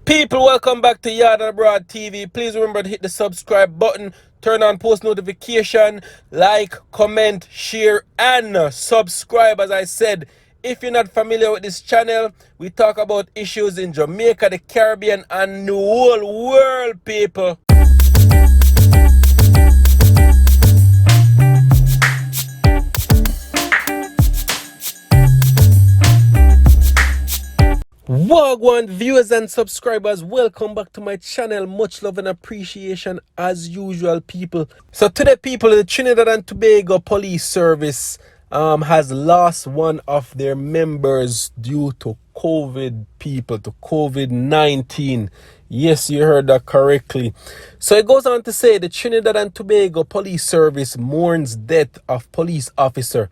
People, welcome back to YaadAndAbroadTV. Please remember to hit the subscribe button, turn on post notification, like, comment, share, and subscribe. As I said, if you're not familiar with this channel, we talk about issues in Jamaica, the Caribbean, and the whole world, people. Wagwan viewers and subscribers, welcome back to my channel. Much love and appreciation as usual, people. So today, people, the Trinidad and Tobago Police Service has lost one of their members due to COVID, people, to COVID-19. Yes, you heard that correctly. So it goes on to say the Trinidad and Tobago Police Service mourns death of police officer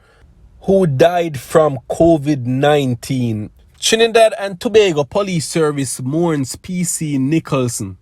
who died from COVID-19. Trinidad and Tobago Police Service mourns PC Nicholson.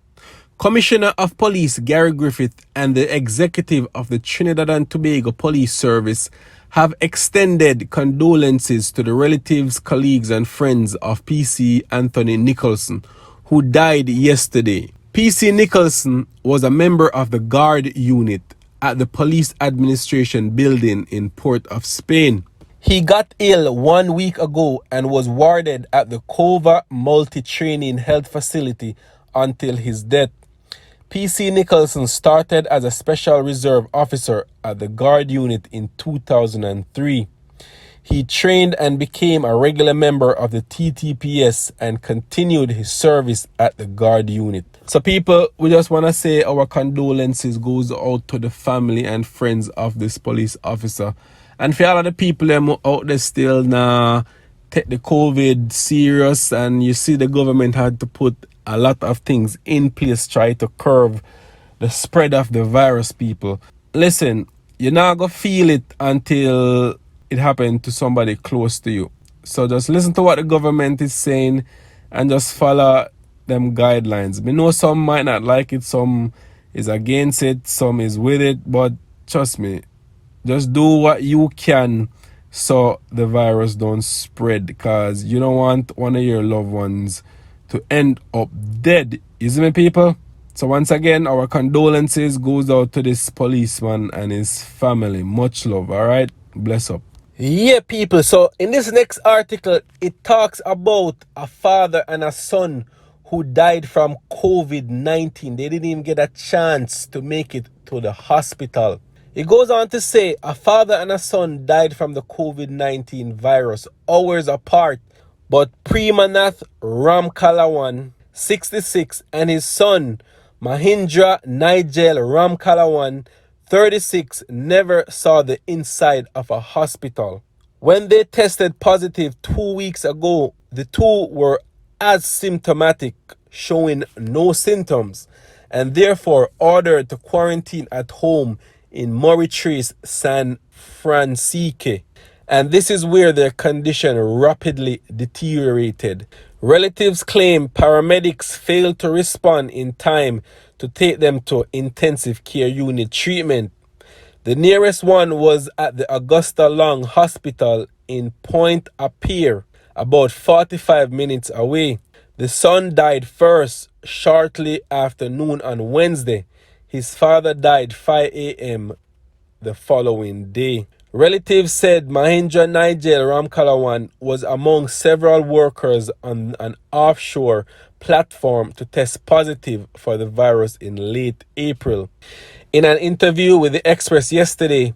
Commissioner of Police Gary Griffith and the executive of the Trinidad and Tobago Police Service have extended condolences to the relatives, colleagues and friends of PC Anthony Nicholson, who died yesterday. PC Nicholson was a member of the Guard Unit at the Police Administration Building in Port of Spain. He got ill 1 week ago and was warded at the Cova Multi-Training Health Facility until his death. PC Nicholson started as a Special Reserve Officer at the Guard Unit in 2003. He trained and became a regular member of the TTPS and continued his service at the Guard Unit. So people, we just want to say our condolences goes out to the family and friends of this police officer. And for all of the people out there still take the COVID serious, and you see the government had to put a lot of things in place try to curb the spread of the virus, people. Listen, you're not going to feel it until it happened to somebody close to you. So just listen to what the government is saying and just follow them guidelines. We know some might not like it, some is against it, some is with it, but trust me, just do what you can so the virus don't spread, because you don't want one of your loved ones to end up dead. You see me, people? So once again, our condolences goes out to this policeman and his family. Much love, all right? Bless up. Yeah, people. So in this next article, it talks about a father and a son who died from COVID-19. They didn't even get a chance to make it to the hospital. It goes on to say a father and a son died from the COVID-19 virus hours apart, but Premanath Ramkalawan, 66, and his son Mahindra Nigel Ramkalawan, 36, never saw the inside of a hospital. When they tested positive 2 weeks ago, the two were asymptomatic, showing no symptoms, and therefore ordered to quarantine at home in Mauritius, San Francisco, and this is where their condition rapidly deteriorated. Relatives claim paramedics failed to respond in time to take them to intensive care unit treatment. The nearest one was at the Augusta Long Hospital in Pointe-à-Pierre, about 45 minutes away. The son died first shortly after noon on Wednesday. His father died 5 a.m. the following day. Relatives said Mahindra Nigel Ramkalawan was among several workers on an offshore platform to test positive for the virus in late April. In an interview with the Express yesterday,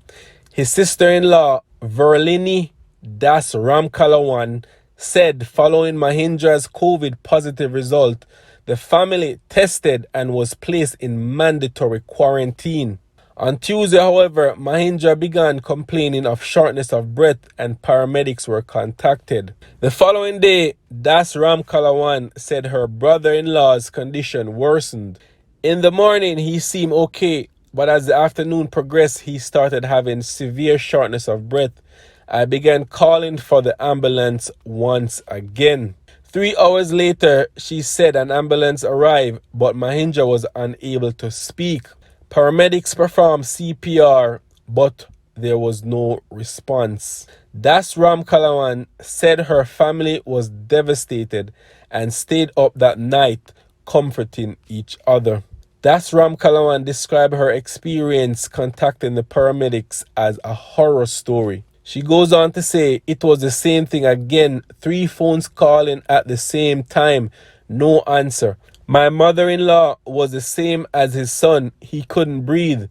his sister-in-law Verlini Das Ramkalawan said following Mahindra's COVID positive result, the family tested and was placed in mandatory quarantine. On Tuesday, however, Mahindra began complaining of shortness of breath and paramedics were contacted. The following day, Das Ramkalawan said her brother-in-law's condition worsened. In the morning, he seemed okay, but as the afternoon progressed, he started having severe shortness of breath. I began calling for the ambulance once again. 3 hours later, she said an ambulance arrived, but Mahindra was unable to speak. Paramedics performed CPR, but there was no response. Das Ramkalawan said her family was devastated and stayed up that night comforting each other. Das Ram Kalawan described her experience contacting the paramedics as a horror story. She goes on to say it was the same thing again, 3 phones calling at the same time, no answer. My mother-in-law was the same as his son. He couldn't breathe.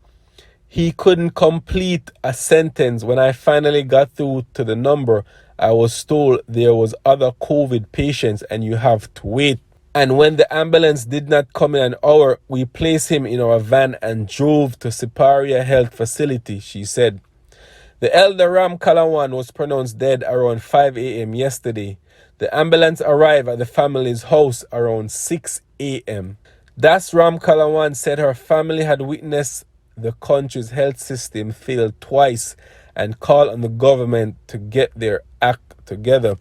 He couldn't complete a sentence. When I finally got through to the number, I was told there was other COVID patients and you have to wait. And when the ambulance did not come in an hour, we placed him in our van and drove to Siparia Health Facility, she said. The elder Ram Kalawan was pronounced dead around 5 a.m. yesterday. The ambulance arrived at the family's house around 6 a.m. Das Ram Kalawan said her family had witnessed the country's health system fail twice and called on the government to get their act together.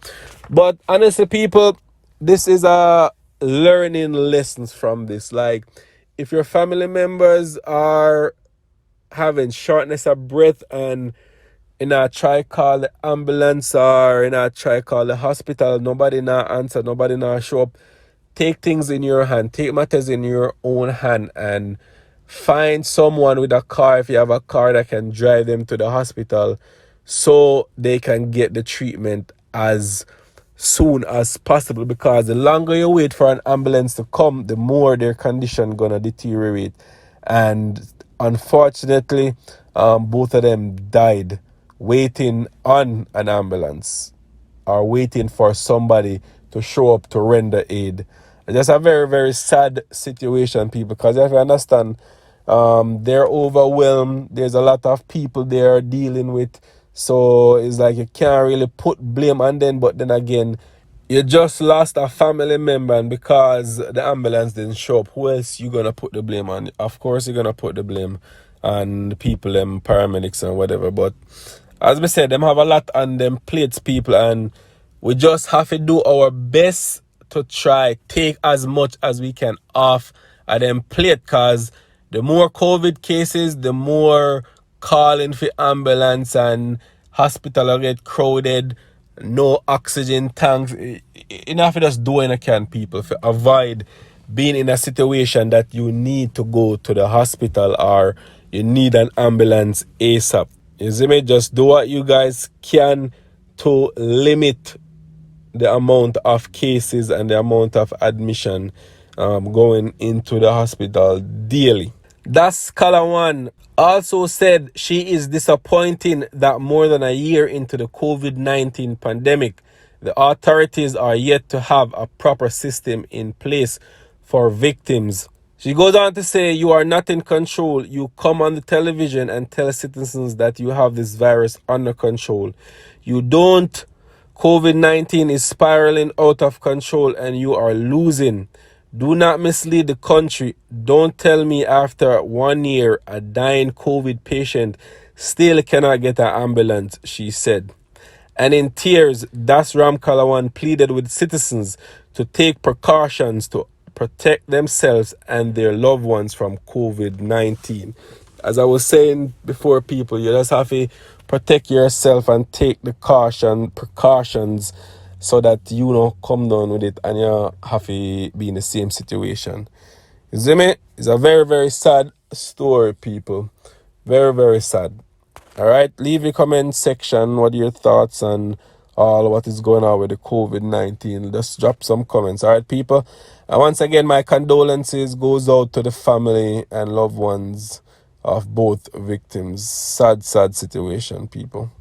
But honestly, people, this is a learning lessons from this. Like, if your family members are having shortness of breath and try call the ambulance or try call the hospital, nobody not answer, nobody not show up, take things in your hand, take matters in your own hand and find someone with a car, if you have a car, that can drive them to the hospital so they can get the treatment as soon as possible, because the longer you wait for an ambulance to come, the more their condition gonna deteriorate. And unfortunately, both of them died waiting on an ambulance or waiting for somebody to show up to render aid. It's just a very, very sad situation, people, because if you understand, they're overwhelmed. There's a lot of people they're dealing with. So it's like you can't really put blame on them. But then again, you just lost a family member, and because the ambulance didn't show up, who else you gonna put the blame on? Of course, you're gonna put the blame on the people, them paramedics and whatever. But as we said, them have a lot on them plates, people, and we just have to do our best to try take as much as we can off of them plate, because the more COVID cases, the more calling for ambulance and hospital will get crowded, no oxygen tanks. You have to just do what you can, people, to avoid being in a situation that you need to go to the hospital or you need an ambulance ASAP. You see me? Just do what you guys can to limit the amount of cases and the amount of admission going into the hospital daily. Das Kalawan also said she is disappointed that more than a year into the COVID-19 pandemic, the authorities are yet to have a proper system in place for victims. She goes on to say, you are not in control. You come on the television and tell citizens that you have this virus under control. You don't. COVID-19 is spiraling out of control and you are losing. Do not mislead the country. Don't tell me after 1 year a dying COVID patient still cannot get an ambulance, she said. And in tears, Das Ram Kalawan pleaded with citizens to take precautions to protect themselves and their loved ones from COVID-19. As I was saying before, people, you just have to protect yourself and take the precautions so that you don't come down with it and you have to be in the same situation. You see me? It's a very, very sad story, people. Very, very sad. All right, leave your comment section. What are your thoughts on all what is going on with the COVID-19? Just drop some comments. All right, people. And once again, my condolences goes out to the family and loved ones of both victims. Sad, sad situation, people.